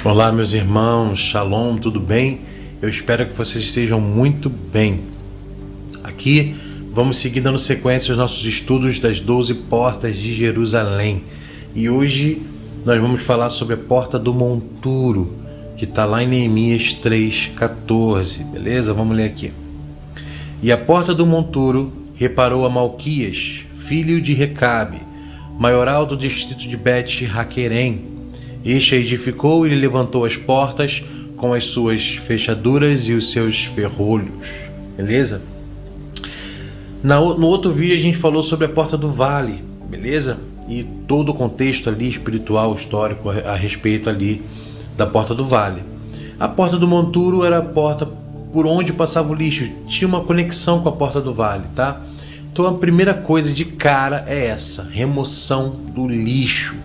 Olá, meus irmãos, Shalom, tudo bem? Eu espero que vocês estejam muito bem. Aqui vamos seguir dando sequência aos nossos estudos das 12 portas de Jerusalém. E hoje nós vamos falar sobre a porta do monturo, que está lá em Neemias 3,14, beleza? Vamos ler aqui. E a porta do monturo reparou a Malquias, filho de Recabe, maioral do distrito de Bet-Haquerem. Este a edificou e lhe levantou as portas com as suas fechaduras e os seus ferrolhos. Beleza? No outro vídeo a gente falou sobre a porta do vale, beleza? E todo o contexto ali espiritual, histórico a respeito ali da porta do vale. A porta do monturo era a porta por onde passava o lixo, tinha uma conexão com a porta do vale, tá? Então a primeira coisa de cara é essa, remoção do lixo.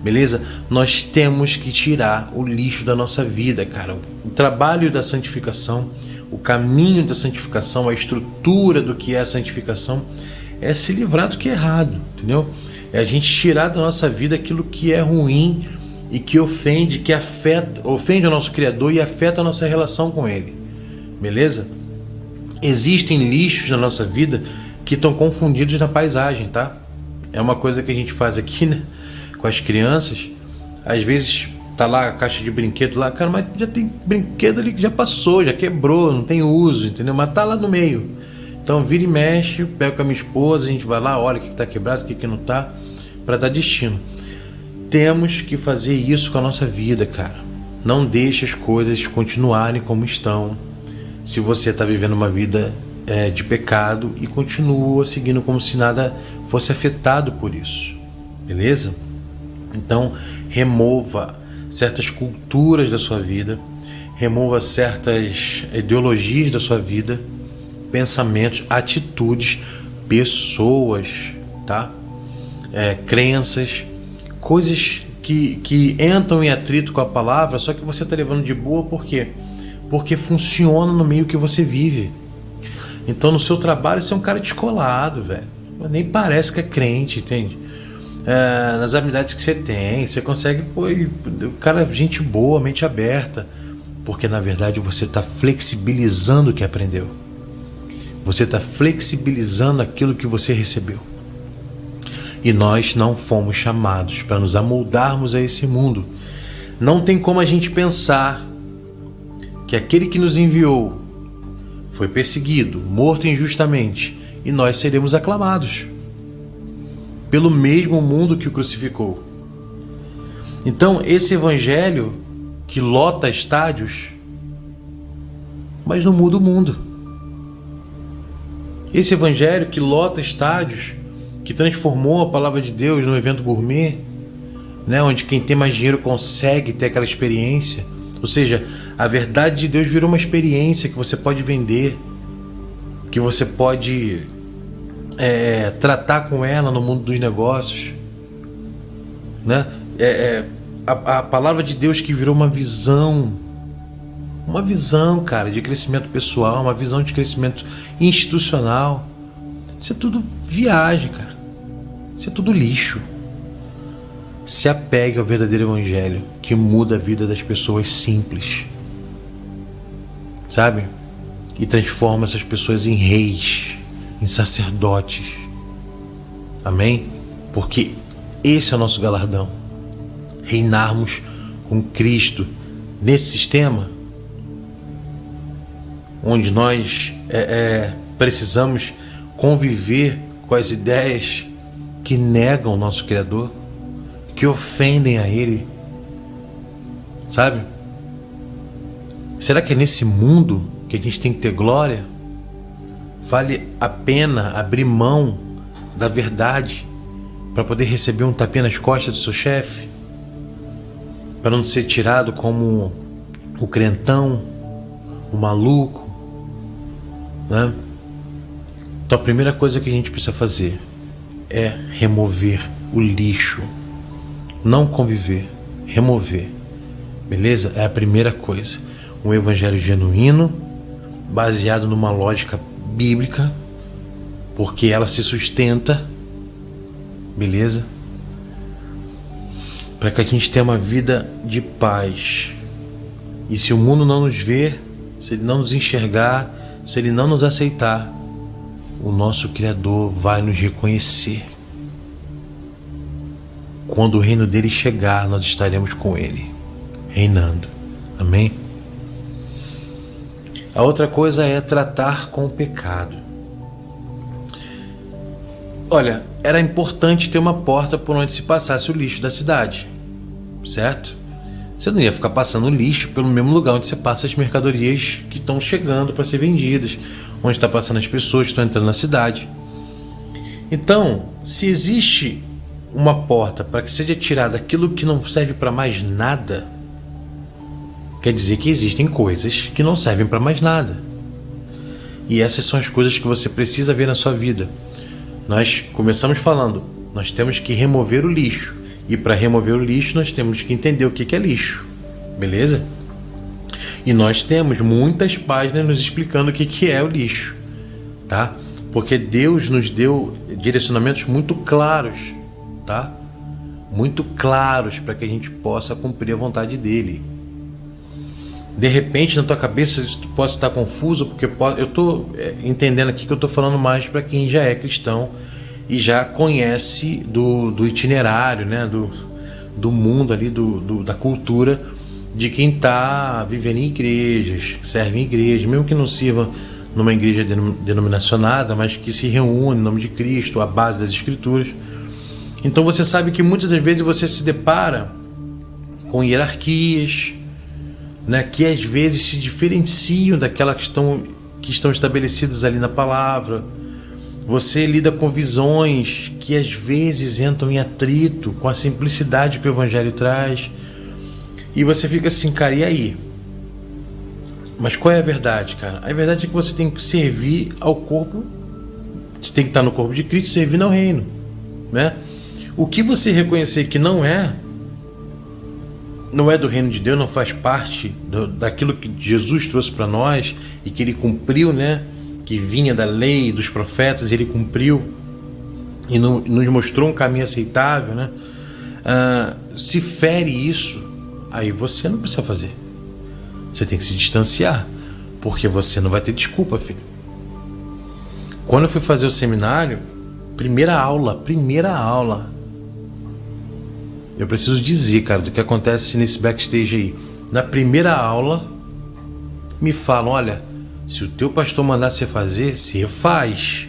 Beleza? Nós temos que tirar o lixo da nossa vida, cara. O trabalho da santificação, o caminho da santificação, a estrutura do que é a santificação é se livrar do que é errado, entendeu? É a gente tirar da nossa vida aquilo que é ruim e que ofende, que ofende o nosso Criador e afeta a nossa relação com Ele. Beleza? Existem lixos na nossa vida que estão confundidos na paisagem, tá? É uma coisa que a gente faz aqui, né? Com as crianças, às vezes tá lá a caixa de brinquedo lá, cara, mas já tem brinquedo ali que já passou, já quebrou, não tem uso, entendeu? Mas tá lá no meio. Então vira e mexe, pega com a minha esposa, a gente vai lá, olha o que tá quebrado, o que não tá, para dar destino. Temos que fazer isso com a nossa vida, cara. Não deixe as coisas continuarem como estão. Se você tá vivendo uma vida de pecado e continua seguindo como se nada fosse afetado por isso, beleza? Então, remova certas culturas da sua vida, remova certas ideologias da sua vida, pensamentos, atitudes, pessoas, tá? Crenças, coisas que entram em atrito com a palavra, só que você está levando de boa, por quê? Porque funciona no meio que você vive. Então, no seu trabalho, você é um cara descolado, velho. Nem parece que é crente, entende? Nas habilidades que você tem, você consegue, o cara, gente boa, mente aberta, porque na verdade você está flexibilizando o que aprendeu, você está flexibilizando aquilo que você recebeu. E nós não fomos chamados para nos amoldarmos a esse mundo. Não tem como a gente pensar que aquele que nos enviou foi perseguido, morto injustamente, e nós seremos aclamados pelo mesmo mundo que o crucificou. Então esse evangelho que lota estádios, mas não muda o mundo. Esse evangelho que lota estádios, que transformou a palavra de Deus num evento gourmet, né, onde quem tem mais dinheiro consegue ter aquela experiência. Ou seja, a verdade de Deus virou uma experiência que você pode vender, que você pode tratar com ela no mundo dos negócios, né? A palavra de Deus que virou uma visão, cara, de crescimento pessoal, uma visão de crescimento institucional. Isso é tudo viagem, cara. Isso é tudo lixo. Se apegue ao verdadeiro evangelho que muda a vida das pessoas simples, sabe? E transforma essas pessoas em reis, em sacerdotes. Amém? Porque esse é o nosso galardão. Reinarmos com Cristo nesse sistema onde nós precisamos conviver com as ideias que negam o nosso Criador, que ofendem a Ele, sabe? Será que é nesse mundo que a gente tem que ter glória? Vale a pena abrir mão da verdade para poder receber um tapinha nas costas do seu chefe? Para não ser tirado como o crentão, o maluco, né? Então a primeira coisa que a gente precisa fazer é remover o lixo. Não conviver, remover. Beleza? É a primeira coisa. Um evangelho genuíno, baseado numa lógica bíblica, porque ela se sustenta, beleza? Para que a gente tenha uma vida de paz, E se o mundo não nos ver, se ele não nos enxergar, se ele não nos aceitar, o nosso Criador vai nos reconhecer. Quando o reino dele chegar, nós estaremos com ele, reinando. Amém? A outra coisa é tratar com o pecado. Olha, era importante ter uma porta por onde se passasse o lixo da cidade, certo? Você não ia ficar passando lixo pelo mesmo lugar onde você passa as mercadorias que estão chegando para ser vendidas, onde está passando as pessoas que estão entrando na cidade. Então, se existe uma porta para que seja tirado aquilo que não serve para mais nada, quer dizer que existem coisas que não servem para mais nada. E essas são as coisas que você precisa ver na sua vida. Nós começamos falando, nós temos que remover o lixo. E para remover o lixo, nós temos que entender o que é lixo. Beleza? E nós temos muitas páginas nos explicando o que é o lixo. Tá? Porque Deus nos deu direcionamentos muito claros. Tá? Muito claros para que a gente possa cumprir a vontade dele. De repente na tua cabeça isso pode estar confuso, porque eu estou entendendo aqui que eu estou falando mais para quem já é cristão e já conhece do itinerário, né, do mundo ali, da cultura de quem está vivendo em igrejas, serve em igrejas, mesmo que não sirva numa igreja denominacionada, mas que se reúne em nome de Cristo, à base das Escrituras. Então você sabe que muitas das vezes você se depara com hierarquias, né, que às vezes se diferenciam daquelas que estão estabelecidas ali na palavra. Você lida com visões que às vezes entram em atrito com a simplicidade que o Evangelho traz. E você fica assim, cara, e aí? Mas qual é a verdade, cara? A verdade é que você tem que servir ao corpo, você tem que estar no corpo de Cristo, servindo ao reino, né? O que você reconhecer que não é do reino de Deus, não faz parte daquilo que Jesus trouxe para nós e que ele cumpriu, né? Que vinha da lei, dos profetas, ele cumpriu e nos mostrou um caminho aceitável, né? Se fere isso, aí você não precisa fazer. Você tem que se distanciar, porque você não vai ter desculpa, filho. Quando eu fui fazer o seminário, primeira aula, eu preciso dizer, cara, do que acontece nesse backstage aí. Na primeira aula, me falam, olha, se o teu pastor mandar você fazer, você faz.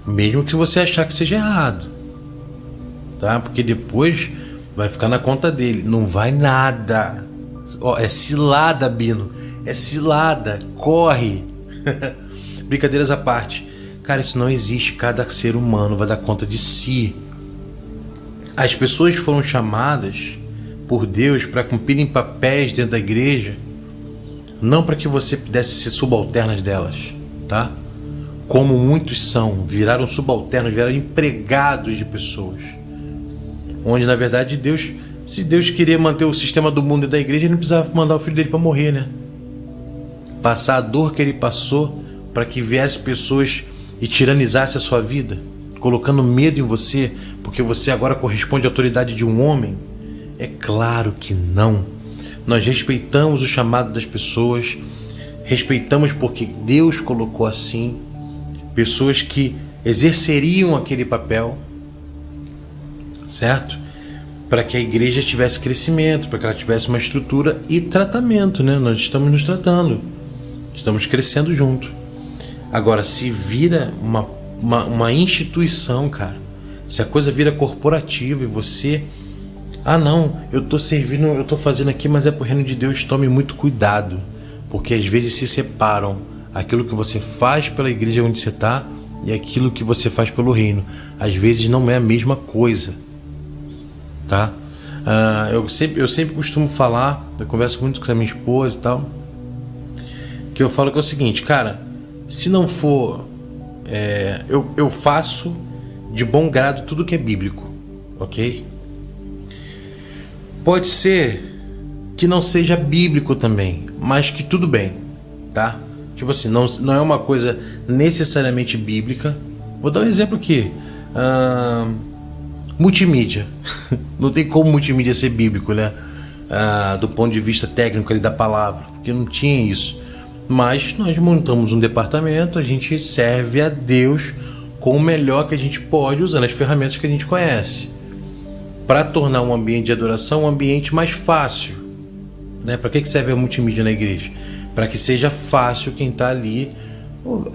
Mesmo que você achar que seja errado. Tá? Porque depois vai ficar na conta dele. Não vai nada. Ó, é cilada, Bino. É cilada. Corre. Brincadeiras à parte. Cara, isso não existe. Cada ser humano vai dar conta de si. As pessoas foram chamadas por Deus para cumprirem papéis dentro da igreja, não para que você pudesse ser subalternas delas, tá? Como muitos viraram subalternos, viraram empregados de pessoas. Onde na verdade Deus, se Deus queria manter o sistema do mundo e da igreja, ele não precisava mandar o filho dele para morrer, né? Passar a dor que ele passou para que viesse pessoas e tiranizasse a sua vida, colocando medo em você, porque você agora corresponde à autoridade de um homem? É claro que não. Nós respeitamos o chamado das pessoas, respeitamos porque Deus colocou assim, pessoas que exerceriam aquele papel, certo? Para que a igreja tivesse crescimento, para que ela tivesse uma estrutura e tratamento, né? Nós estamos nos tratando, estamos crescendo junto. Agora, se vira uma instituição, cara, se a coisa vira corporativa e você... Ah não, eu estou servindo, eu estou fazendo aqui, mas é pro reino de Deus, tome muito cuidado. Porque às vezes se separam aquilo que você faz pela igreja onde você está e aquilo que você faz pelo reino. Às vezes não é a mesma coisa. Tá? Eu sempre costumo falar, eu converso muito com a minha esposa e tal, que eu falo que é o seguinte, cara, se não for... eu faço de bom grado tudo que é bíblico, ok? Pode ser que não seja bíblico também, mas que tudo bem, tá? Tipo assim, não é uma coisa necessariamente bíblica. Vou dar um exemplo aqui. Multimídia. Não tem como multimídia ser bíblico, né? do ponto de vista técnico ali da palavra, porque não tinha isso. Mas nós montamos um departamento, a gente serve a Deus com o melhor que a gente pode, usando as ferramentas que a gente conhece, para tornar um ambiente de adoração um ambiente mais fácil, né? Para que serve a multimídia na igreja? Para que seja fácil quem está ali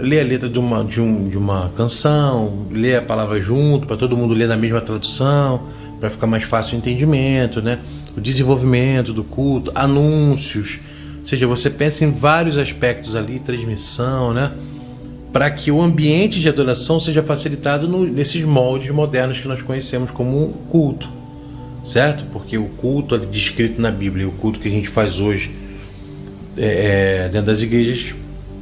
ler a letra de uma canção, ler a palavra junto, para todo mundo ler na mesma tradução, para ficar mais fácil o entendimento, né? O desenvolvimento do culto, anúncios, ou seja, você pensa em vários aspectos ali, transmissão, né? Para que o ambiente de adoração seja facilitado nesses moldes modernos que nós conhecemos como culto, certo? Porque o culto ali descrito na Bíblia e o culto que a gente faz hoje dentro das igrejas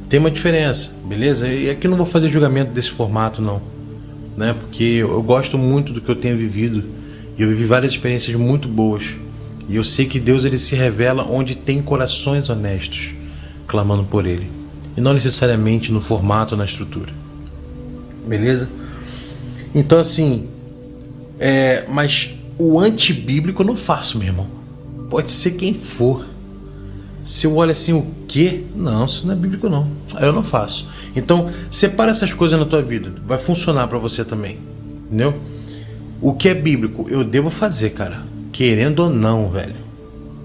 tem uma diferença, beleza? E aqui eu não vou fazer julgamento desse formato não, né? Porque eu gosto muito do que eu tenho vivido e eu vivi várias experiências muito boas e eu sei que Deus ele se revela onde tem corações honestos clamando por Ele e não necessariamente no formato ou na estrutura, beleza? Então assim, mas o antibíblico eu não faço, meu irmão. Pode ser quem for. Se eu olho assim, o quê? Não, isso não é bíblico não. Eu não faço. Então, separa essas coisas na tua vida. Vai funcionar pra você também. Entendeu? O que é bíblico, eu devo fazer, cara. Querendo ou não, velho.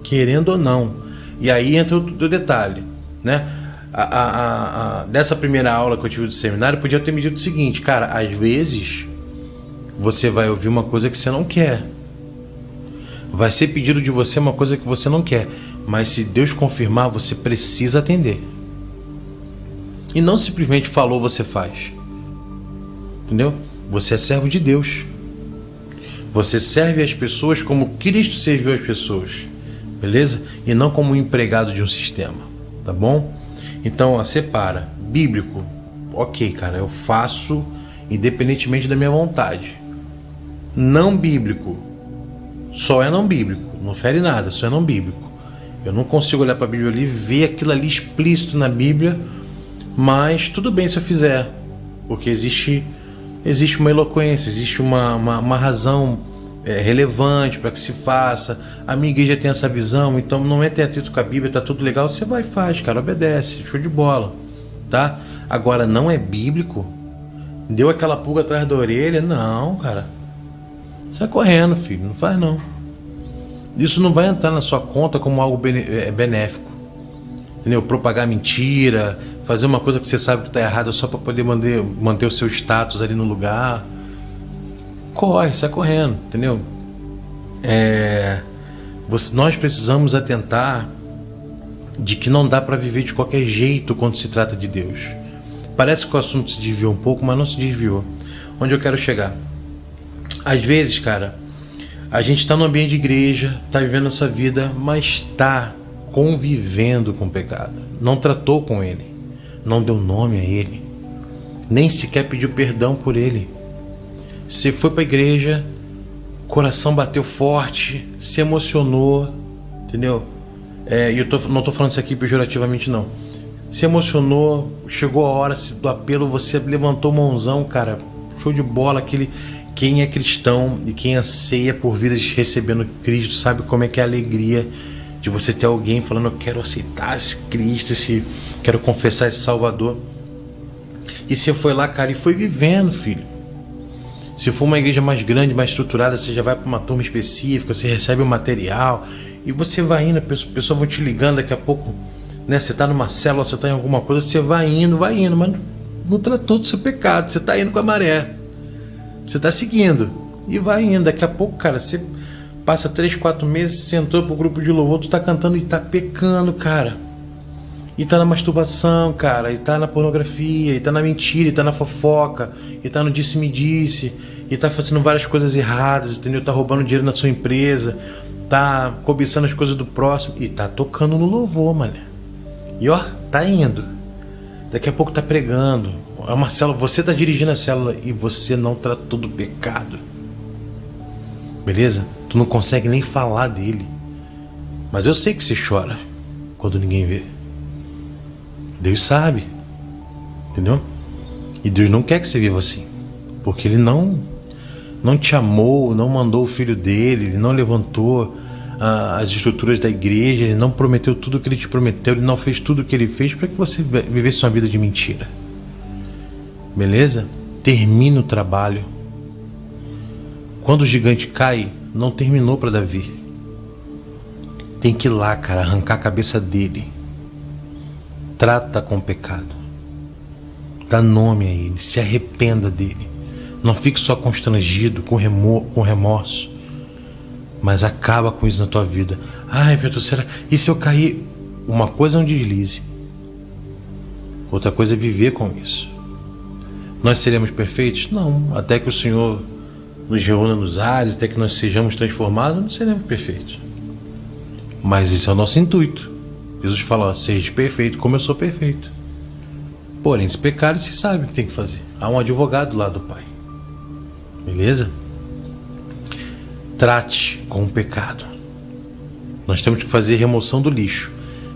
Querendo ou não. E aí entra o detalhe, né? Nessa primeira aula que eu tive do seminário, eu podia ter me dito o seguinte, cara, às vezes você vai ouvir uma coisa que você não quer. Vai ser pedido de você uma coisa que você não quer. Mas se Deus confirmar, você precisa atender. E não simplesmente falou, você faz. Entendeu? Você é servo de Deus. Você serve as pessoas como Cristo serviu as pessoas. Beleza? E não como um empregado de um sistema. Tá bom? Então, separa. Bíblico. Ok, cara, eu faço independentemente da minha vontade. Não bíblico. Só é não bíblico. Não fere nada, só é não bíblico. Eu não consigo olhar para a Bíblia ali e ver aquilo ali explícito na Bíblia, mas tudo bem se eu fizer, porque existe uma eloquência, existe uma razão relevante para que se faça. A minha igreja tem essa visão, então não é ter atrito com a Bíblia, tá tudo legal, você vai e faz, cara, obedece, show de bola, tá? Agora, não é bíblico? Deu aquela pulga atrás da orelha? Não, cara. Sai correndo, filho, não faz não. Isso não vai entrar na sua conta como algo benéfico. Entendeu? Propagar mentira, fazer uma coisa que você sabe que está errada só para poder manter o seu status ali no lugar. Corre, sai correndo, entendeu? Nós precisamos atentar de que não dá para viver de qualquer jeito quando se trata de Deus. Parece que o assunto se desviou um pouco, mas não se desviou. Onde eu quero chegar? Às vezes, cara, a gente está no ambiente de igreja, está vivendo essa vida, mas está convivendo com o pecado. Não tratou com ele, não deu nome a ele, nem sequer pediu perdão por ele. Você foi para a igreja, coração bateu forte, se emocionou, entendeu? E eu não estou falando isso aqui pejorativamente não. Se emocionou, chegou a hora do apelo, você levantou mãozão, cara, show de bola, quem é cristão e quem anseia por vidas recebendo Cristo sabe como é que é a alegria de você ter alguém falando, eu quero aceitar esse Cristo, quero confessar esse Salvador. E você foi lá, cara, e foi vivendo, filho. Se for uma igreja mais grande, mais estruturada, você já vai para uma turma específica, você recebe o material e você vai indo, a pessoa vai te ligando daqui a pouco, né? Você está numa célula, você está em alguma coisa, você vai indo, mas não tratou do seu pecado, você está indo com a maré. Você tá seguindo e vai indo. Daqui a pouco, cara, você passa 3, 4 meses, você entrou pro grupo de louvor, tu tá cantando e tá pecando, cara. E tá na masturbação, cara, e tá na pornografia, e tá na mentira, e tá na fofoca, e tá no disse-me-disse, e tá fazendo várias coisas erradas, entendeu? Tá roubando dinheiro na sua empresa, tá cobiçando as coisas do próximo, e tá tocando no louvor, mano. E ó, tá indo. Daqui a pouco tá pregando. É uma célula, você está dirigindo a célula e você não tratou do pecado. Beleza? Tu não consegue nem falar dele. Mas eu sei que você chora quando ninguém vê. Deus sabe. Entendeu? E Deus não quer que você viva assim. Porque Ele não te amou, não mandou o Filho dele, Ele não levantou as estruturas da igreja, ele não prometeu tudo o que ele te prometeu, ele não fez tudo o que ele fez para que você vivesse uma vida de mentira. Beleza? Termina o trabalho. Quando o gigante cai, não terminou para Davi. Tem que ir lá, cara, arrancar a cabeça dele. Trata com o pecado. Dá nome a ele, se arrependa dele. Não fique só constrangido, com remorso. Mas acaba com isso na tua vida. Ai, Pedro, será? E se eu cair? Uma coisa é um deslize. Outra coisa é viver com isso. Nós seremos perfeitos? Não. Até que o Senhor nos reúna nos ares, até que nós sejamos transformados, não seremos perfeitos. Mas esse é o nosso intuito. Jesus falou, seja perfeito como eu sou perfeito. Porém, se pecar, você sabe o que tem que fazer. Há um advogado lá do Pai. Beleza? Trate com o pecado. Nós temos que fazer remoção do lixo.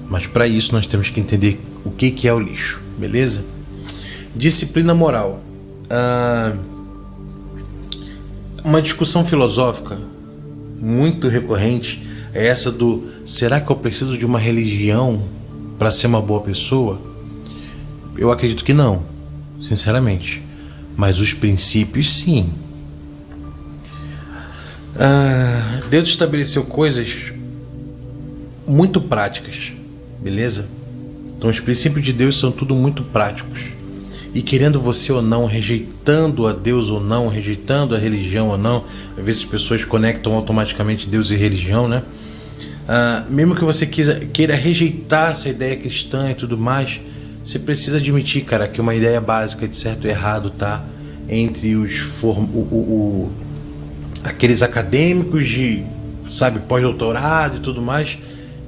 Mas para isso nós temos que entender o que é o lixo. Beleza? Disciplina moral. Uma discussão filosófica muito recorrente é essa do: será que eu preciso de uma religião para ser uma boa pessoa? Eu acredito que não, sinceramente. Mas os princípios, sim. Deus estabeleceu coisas muito práticas, beleza? Então os princípios de Deus são tudo muito práticos. E querendo você ou não, rejeitando a Deus ou não, rejeitando a religião ou não, às vezes as pessoas conectam automaticamente Deus e religião, né? Mesmo que você queira rejeitar essa ideia cristã e tudo mais, você precisa admitir, cara, que uma ideia básica de certo e errado tá entre aqueles acadêmicos de, sabe, pós-doutorado e tudo mais,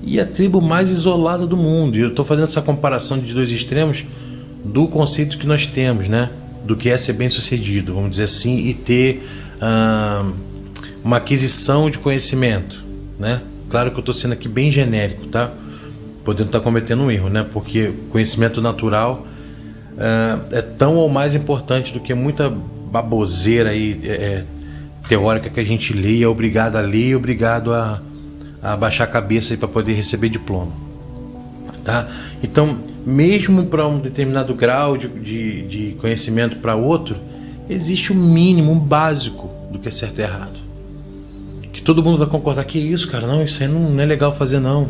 e a tribo mais isolada do mundo. E eu estou fazendo essa comparação de dois extremos do conceito que nós temos, né? Do que é ser bem sucedido, vamos dizer assim, e ter uma aquisição de conhecimento, né? Claro que eu estou sendo aqui bem genérico, tá? Podendo estar cometendo um erro, né? Porque conhecimento natural é tão ou mais importante do que muita baboseira aí, teórica que a gente lê e é obrigado a ler e obrigado a baixar a cabeça para poder receber diploma, tá? Então, mesmo para um determinado grau de conhecimento para outro, existe um mínimo, um básico do que é certo e errado. Que todo mundo vai concordar que é isso, cara, não, isso aí não é legal fazer, não.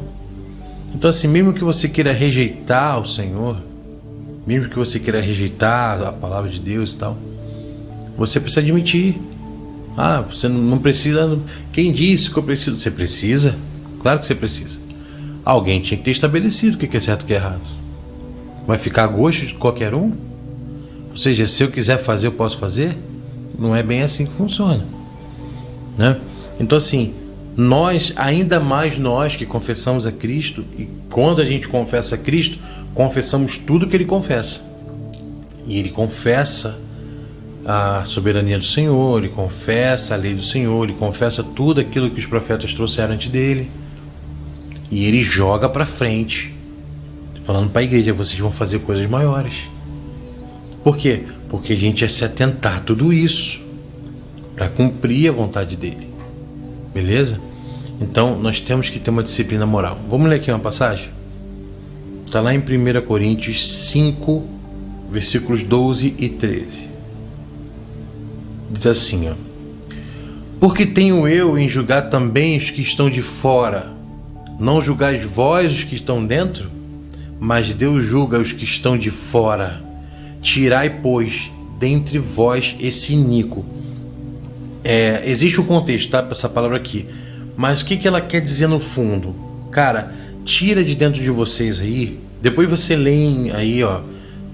Então, assim, mesmo que você queira rejeitar o Senhor, mesmo que você queira rejeitar a palavra de Deus e tal, você precisa admitir. Você não precisa. Quem disse que eu preciso? Você precisa? Claro que você precisa. Alguém tinha que ter estabelecido o que é certo e o que é errado. Vai ficar a gosto de qualquer um? Ou seja, se eu quiser fazer, eu posso fazer? Não é bem assim que funciona, né? Então, assim, nós, ainda mais nós que confessamos a Cristo, e quando a gente confessa a Cristo, confessamos tudo que Ele confessa. E Ele confessa a soberania do Senhor, Ele confessa a lei do Senhor, Ele confessa tudo aquilo que os profetas trouxeram ante dele, e Ele joga para frente, falando para a igreja: vocês vão fazer coisas maiores. Por quê? Porque a gente ia se atentar a tudo isso para cumprir a vontade dele, beleza? Então nós temos que ter uma disciplina moral. Vamos ler aqui uma passagem? Está lá em 1 Coríntios 5, versículos 12 e 13. Diz assim, ó: porque tenho eu em julgar também os que estão de fora? Não julgais vós os que estão dentro? Mas Deus julga os que estão de fora. Tirai, pois, dentre vós esse iníquo. Existe um contexto, tá, para essa palavra aqui. Mas o que ela quer dizer no fundo? Cara, tira de dentro de vocês aí. Depois você lê aí, ó,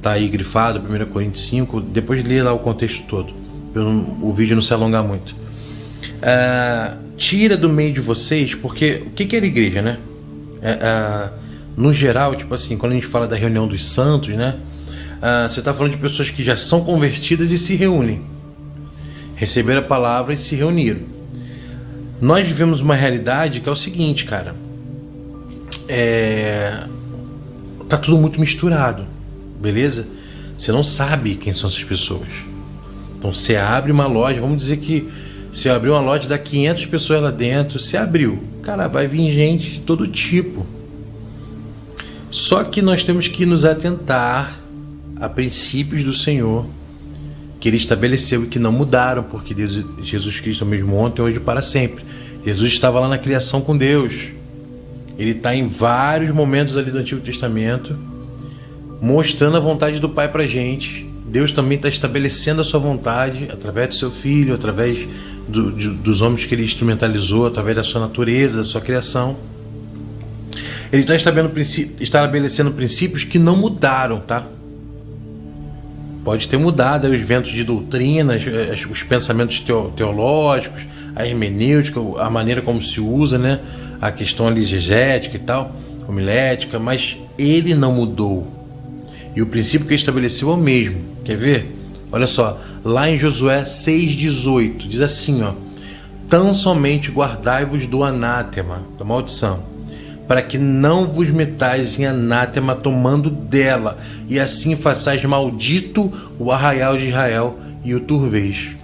tá aí grifado, 1 Coríntios 5. Depois lê lá o contexto todo, o vídeo não se alongar muito. Tira do meio de vocês, porque o que é a igreja, né? No geral, tipo assim, quando a gente fala da reunião dos santos, né? Você está falando de pessoas que já são convertidas e se reúnem, receberam a palavra e se reuniram. Nós vivemos uma realidade que é o seguinte, cara, tá tudo muito misturado, beleza? Você não sabe quem são essas pessoas. Então você abre uma loja, vamos dizer que se abrir uma loja, dá 500 pessoas lá dentro, você abriu, cara, vai vir gente de todo tipo. Só que nós temos que nos atentar a princípios do Senhor que Ele estabeleceu e que não mudaram, porque Jesus Cristo é o mesmo ontem, hoje e para sempre. Jesus estava lá na criação com Deus. Ele está em vários momentos ali do Antigo Testamento mostrando a vontade do Pai para gente. Deus também está estabelecendo a sua vontade através do seu Filho, através dos homens que Ele instrumentalizou, através da sua natureza, da sua criação. Ele está estabelecendo princípios que não mudaram, tá? Pode ter mudado os ventos de doutrinas, os pensamentos teológicos, a hermenêutica, a maneira como se usa, né? A questão ali exegética e tal, homilética, mas Ele não mudou. E o princípio que Ele estabeleceu é o mesmo. Quer ver? Olha só, lá em Josué 6,18, diz assim, ó: tão somente guardai-vos do anátema, da maldição, para que não vos metais em anátema tomando dela, e assim façais maldito o arraial de Israel e o turveis.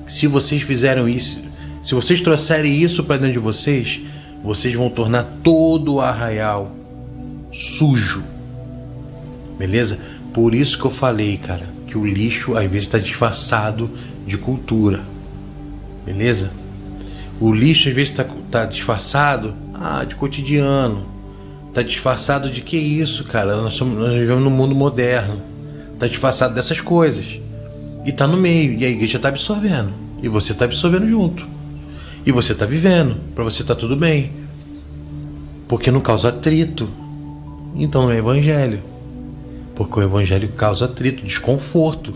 Se vocês fizeram isso, se vocês trouxerem isso para dentro de vocês, vocês vão tornar todo o arraial sujo. Beleza? Por isso que eu falei, cara, que o lixo às vezes está disfarçado de cultura. Beleza? O lixo às vezes está disfarçado de cotidiano. Está disfarçado de que isso, cara? Nós vivemos no mundo moderno. Está disfarçado dessas coisas. E está no meio. E a igreja está absorvendo. E você está absorvendo junto. E você está vivendo. Para você está tudo bem. Porque não causa atrito. Então não é evangelho. Porque o evangelho causa atrito, desconforto.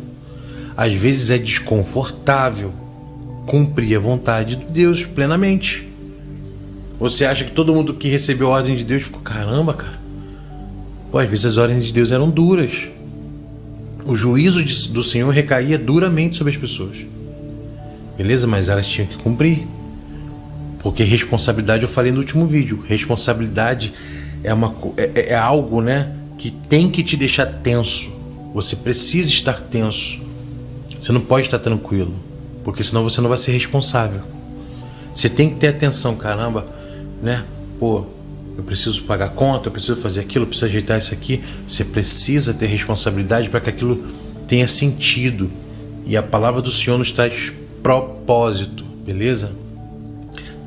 Às vezes é desconfortável cumprir a vontade de Deus plenamente. Você acha que todo mundo que recebeu a ordem de Deus ficou, caramba, cara? Pô, às vezes as ordens de Deus eram duras. O juízo do Senhor recaía duramente sobre as pessoas. Beleza? Mas elas tinham que cumprir. Porque responsabilidade, eu falei no último vídeo, responsabilidade é algo, né, que tem que te deixar tenso. Você precisa estar tenso. Você não pode estar tranquilo, porque senão você não vai ser responsável. Você tem que ter atenção, caramba, né? Pô, eu preciso pagar conta, eu preciso fazer aquilo, eu preciso ajeitar isso aqui. Você precisa ter responsabilidade para que aquilo tenha sentido. E a palavra do Senhor nos traz propósito, beleza?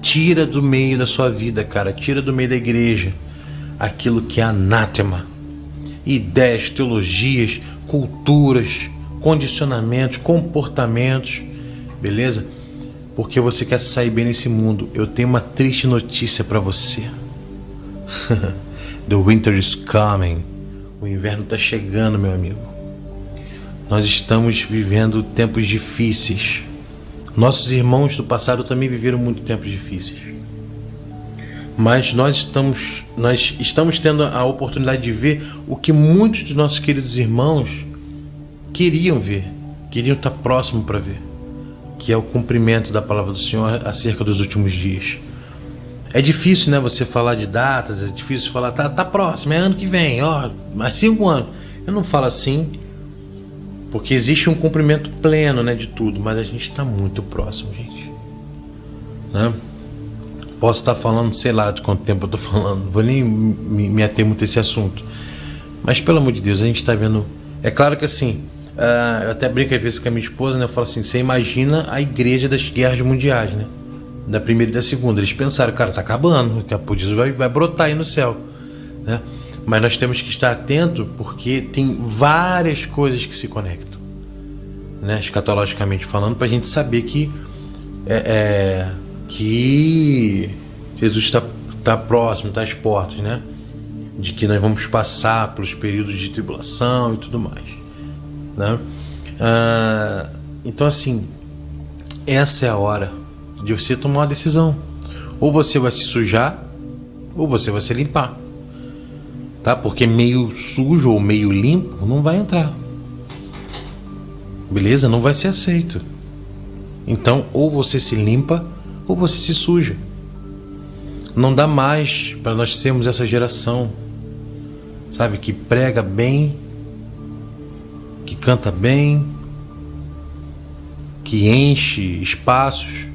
Tira do meio da sua vida, cara, tira do meio da igreja aquilo que é anátema. Ideias, teologias, culturas, condicionamentos, comportamentos, beleza? Porque você quer sair bem nesse mundo. Eu tenho uma triste notícia para você. The winter is coming. O inverno está chegando, meu amigo. Nós estamos vivendo tempos difíceis. Nossos irmãos do passado também viveram muitos tempos difíceis. Mas nós estamos tendo a oportunidade de ver o que muitos de nossos queridos irmãos queriam ver, queriam estar próximo para ver, que é o cumprimento da palavra do Senhor acerca dos últimos dias. É difícil, né, você falar de datas, é difícil falar, tá próximo, é ano que vem, mais 5 anos. Eu não falo assim, porque existe um cumprimento pleno, né, de tudo, mas a gente está muito próximo, gente, né? Posso estar falando, sei lá de quanto tempo eu estou falando, não vou nem me ater muito a esse assunto, mas pelo amor de Deus, a gente está vendo. É claro que assim, eu até brinco às vezes com a minha esposa, né? Eu falo assim, você imagina a igreja das guerras mundiais, né? Da primeira e da segunda. Eles pensaram, cara, tá acabando, daqui a pouco isso vai brotar aí no céu, né? Mas nós temos que estar atento, porque tem várias coisas que se conectam, né? Escatologicamente falando, para a gente saber que que Jesus está próximo, está às portas, né? De que nós vamos passar pelos períodos de tribulação e tudo mais, né? Então assim, essa é a hora de você tomar uma decisão. Ou você vai se sujar, ou você vai se limpar, tá? Porque meio sujo ou meio limpo não vai entrar, beleza? Não vai ser aceito. Então, ou você se limpa, ou você se suja. Não dá mais para nós sermos essa geração, sabe, que prega bem, que canta bem, que enche espaços,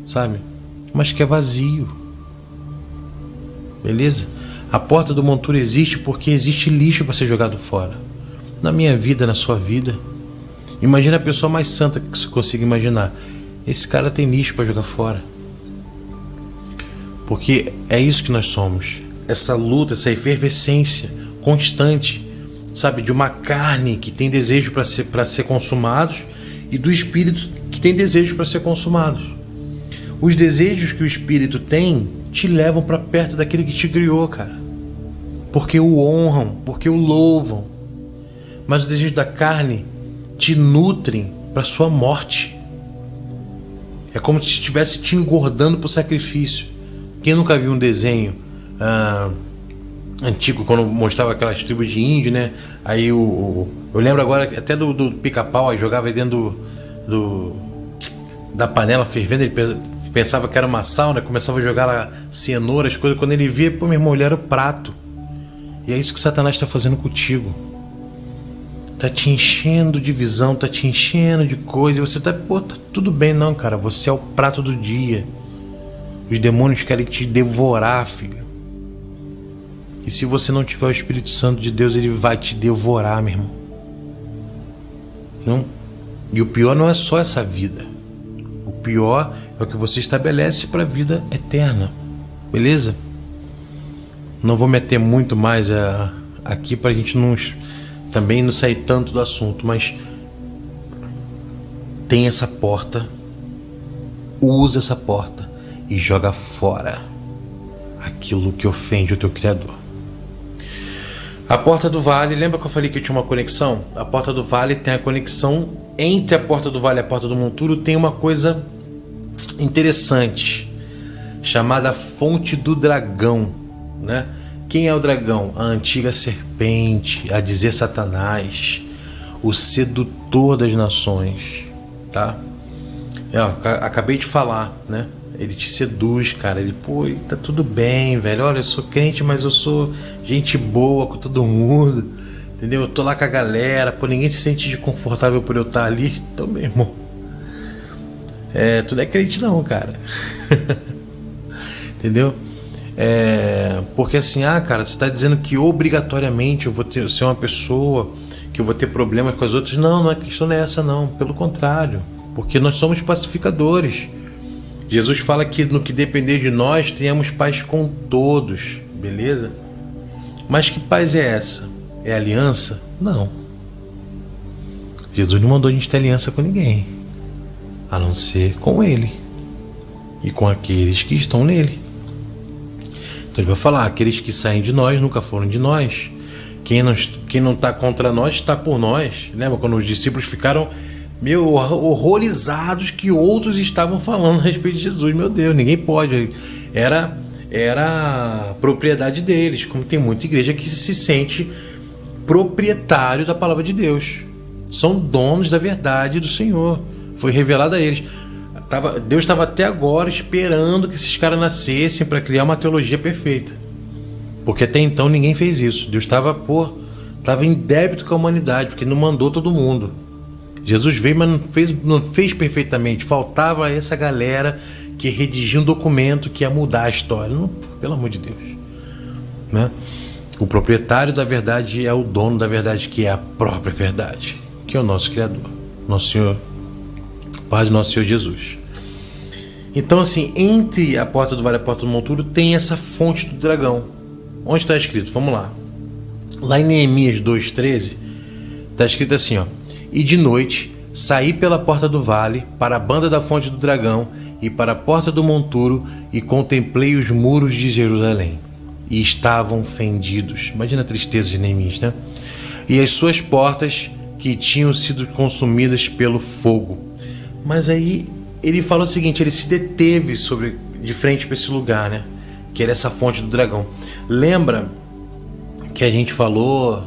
sabe, mas que é vazio. beleza? A porta do monturo existe porque existe lixo para ser jogado fora. Na minha vida, na sua vida. Imagina a pessoa mais santa que você consiga imaginar. Esse cara tem lixo para jogar fora. Porque é isso que nós somos. Essa luta, essa efervescência constante, sabe? De uma carne que tem desejo para ser consumados e do espírito que tem desejo para ser consumados. Os desejos que o espírito tem te levam para perto daquele que te criou, cara. Porque o honram, porque o louvam. Mas os desejos da carne te nutrem para sua morte. É como se estivesse te engordando para o sacrifício. Quem nunca viu um desenho antigo, quando mostrava aquelas tribos de índio, né? Aí eu lembro agora até do pica-pau, aí jogava aí dentro da panela fervendo, ele pensava que era uma sauna, começava a jogar lá cenoura, as coisas, quando ele via, pô, meu irmão, ele era o prato. E é isso que Satanás está fazendo contigo. Tá te enchendo de visão, tá te enchendo de coisa, e você tá tudo bem, não, cara, você é o prato do dia. Os demônios querem te devorar, filho. E se você não tiver o Espírito Santo de Deus, ele vai te devorar, meu irmão. Não? E o pior não é só essa vida. O pior é o que você estabelece para a vida eterna. Beleza? Não vou meter muito mais aqui para a gente também não sair tanto do assunto, mas tem essa porta, usa essa porta e joga fora aquilo que ofende o teu Criador. A porta do vale, lembra que eu falei que eu tinha uma conexão? A porta do vale tem a conexão entre a porta do vale e a porta do monturo, tem uma coisa interessante chamada fonte do dragão, né? Quem é o dragão? A antiga serpente, a dizer Satanás, o sedutor das nações, tá? Acabei de falar, né? Ele te seduz, cara. Ele, pô, tá tudo bem, velho. Olha, eu sou crente, mas eu sou gente boa com todo mundo, entendeu? Eu tô lá com a galera, pô, ninguém se sente confortável por eu estar ali. Então, meu irmão, tu não é crente não, cara. Entendeu? Porque assim, cara, você tá dizendo que obrigatoriamente eu vou ser uma pessoa que eu vou ter problemas com as outras. Não, a questão não é essa não. Pelo contrário, porque nós somos pacificadores. Jesus fala que no que depender de nós, tenhamos paz com todos, beleza? Mas que paz é essa? É aliança? Não. Jesus não mandou a gente ter aliança com ninguém, a não ser com Ele e com aqueles que estão nele. Então ele vai falar, aqueles que saem de nós nunca foram de nós. Quem não está contra nós está por nós. Lembra quando os discípulos ficaram horrorizados que outros estavam falando a respeito de Jesus? Meu Deus, ninguém pode. Era propriedade deles, como tem muita igreja que se sente proprietário da palavra de Deus. São donos da verdade do Senhor. Foi revelado a eles. Deus estava até agora esperando que esses caras nascessem para criar uma teologia perfeita. Porque até então ninguém fez isso. Deus estava em débito com a humanidade, porque não mandou todo mundo. Jesus veio, mas não fez perfeitamente. Faltava essa galera que redigia um documento que ia mudar a história. Não, pelo amor de Deus. Né? O proprietário da verdade é o dono da verdade, que é a própria verdade, que é o nosso Criador, nosso Senhor, Pai do nosso Senhor Jesus. Então assim, entre a porta do vale e a porta do monturo tem essa fonte do dragão. Onde está escrito? Vamos lá. Lá em Neemias 2,13 está escrito assim, ó: e de noite saí pela porta do vale para a banda da fonte do dragão e para a porta do monturo e contemplei os muros de Jerusalém e estavam fendidos. Imagina a tristeza de Neemias, né? E as suas portas que tinham sido consumidas pelo fogo. Mas aí ele fala o seguinte, ele se deteve de frente para esse lugar, né? Que era essa fonte do dragão. Lembra que a gente falou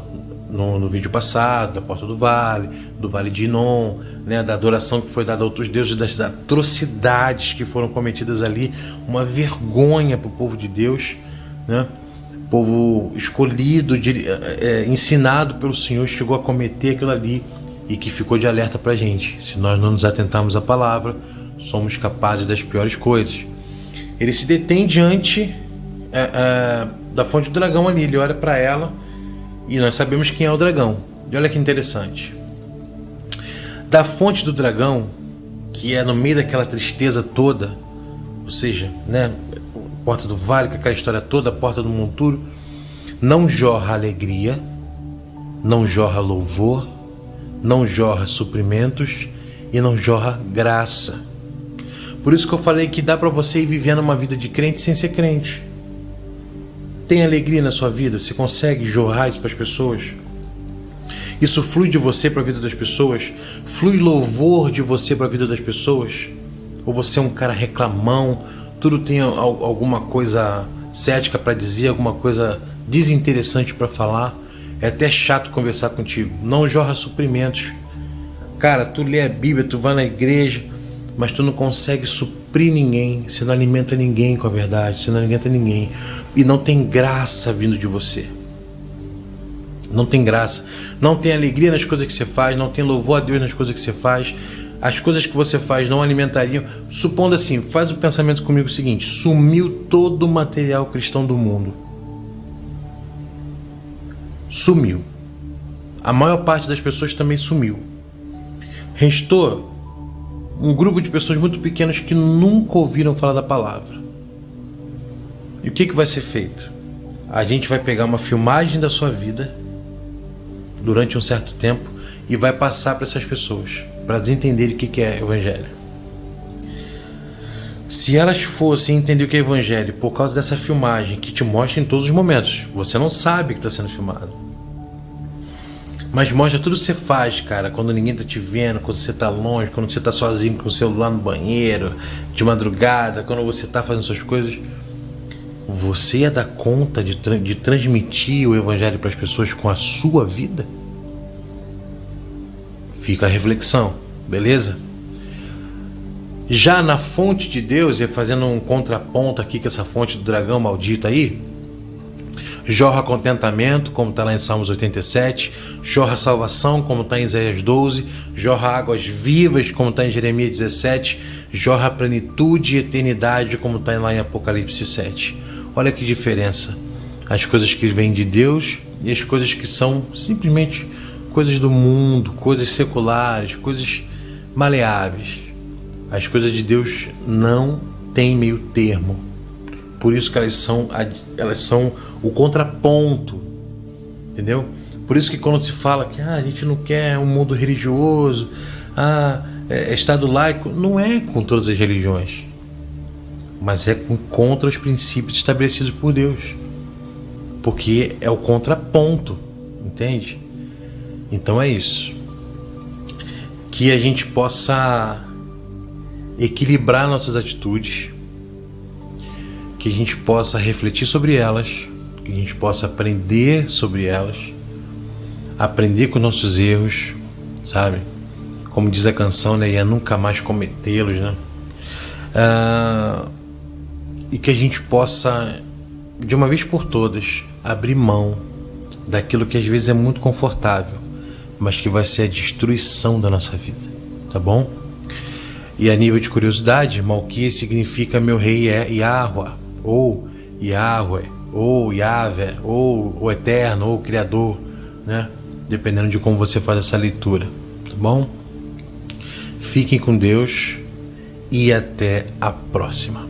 no vídeo passado da porta do vale de Inom, né? Da adoração que foi dada a outros deuses, das atrocidades que foram cometidas ali, uma vergonha para o povo de Deus, né? Povo escolhido, ensinado pelo Senhor, chegou a cometer aquilo ali e que ficou de alerta para a gente. Se nós não nos atentarmos à palavra, somos capazes das piores coisas. Ele se detém diante da fonte do dragão ali. Ele olha para ela e nós sabemos quem é o dragão. E olha que interessante. Da fonte do dragão, que é no meio daquela tristeza toda, ou seja, né, a porta do vale, com aquela história toda, a porta do monturo, não jorra alegria, não jorra louvor, não jorra suprimentos e não jorra graça. Por isso que eu falei que dá para você ir vivendo uma vida de crente sem ser crente. Tem alegria na sua vida? Você consegue jorrar isso para as pessoas? Isso flui de você para a vida das pessoas? Flui louvor de você para a vida das pessoas? Ou você é um cara reclamão, tudo tem alguma coisa cética para dizer, alguma coisa desinteressante para falar? É até chato conversar contigo. Não jorra suprimentos. Cara, tu lê a Bíblia, tu vai na igreja, mas tu não consegue suprir ninguém, você não alimenta ninguém com a verdade, você não alimenta ninguém. E não tem graça vindo de você. Não tem graça. Não tem alegria nas coisas que você faz, não tem louvor a Deus nas coisas que você faz. As coisas que você faz não alimentariam. Supondo assim, faz o pensamento comigo o seguinte: sumiu todo o material cristão do mundo. Sumiu. A maior parte das pessoas também sumiu. Restou um grupo de pessoas muito pequenas que nunca ouviram falar da palavra. E o que vai ser feito? A gente vai pegar uma filmagem da sua vida durante um certo tempo e vai passar para essas pessoas, para elas entenderem o que é evangelho. Se elas fossem entender o que é evangelho por causa dessa filmagem que te mostra em todos os momentos, você não sabe que está sendo filmado, mas mostra tudo que você faz, cara, quando ninguém tá te vendo, quando você tá longe, quando você tá sozinho com o celular no banheiro, de madrugada, quando você tá fazendo suas coisas, você ia dar conta de transmitir o evangelho para as pessoas com a sua vida? Fica a reflexão, beleza? Já na fonte de Deus, e fazendo um contraponto aqui com essa fonte do dragão maldita aí, jorra contentamento, como está lá em Salmos 87, jorra salvação, como está em Isaías 12, jorra águas vivas, como está em Jeremias 17, jorra plenitude e eternidade, como está lá em Apocalipse 7. Olha que diferença. As coisas que vêm de Deus e as coisas que são simplesmente coisas do mundo, coisas seculares, coisas maleáveis. As coisas de Deus não têm meio termo. Por isso que elas são o contraponto, entendeu? Por isso que quando se fala que a gente não quer um mundo religioso, Estado laico, não é com todas as religiões, mas é contra os princípios estabelecidos por Deus, porque é o contraponto, entende? Então é isso. Que a gente possa equilibrar nossas atitudes, que a gente possa refletir sobre elas, que a gente possa aprender sobre elas, aprender com nossos erros, sabe? Como diz a canção, né? E é nunca mais cometê-los, né? E que a gente possa, de uma vez por todas, abrir mão daquilo que às vezes é muito confortável, mas que vai ser a destruição da nossa vida, tá bom? E a nível de curiosidade, Malquia significa meu rei é Yahweh, ou Yahweh, ou Yahvé, ou o Eterno, ou o Criador, né? Dependendo de como você faz essa leitura, tá bom? Fiquem com Deus e até a próxima.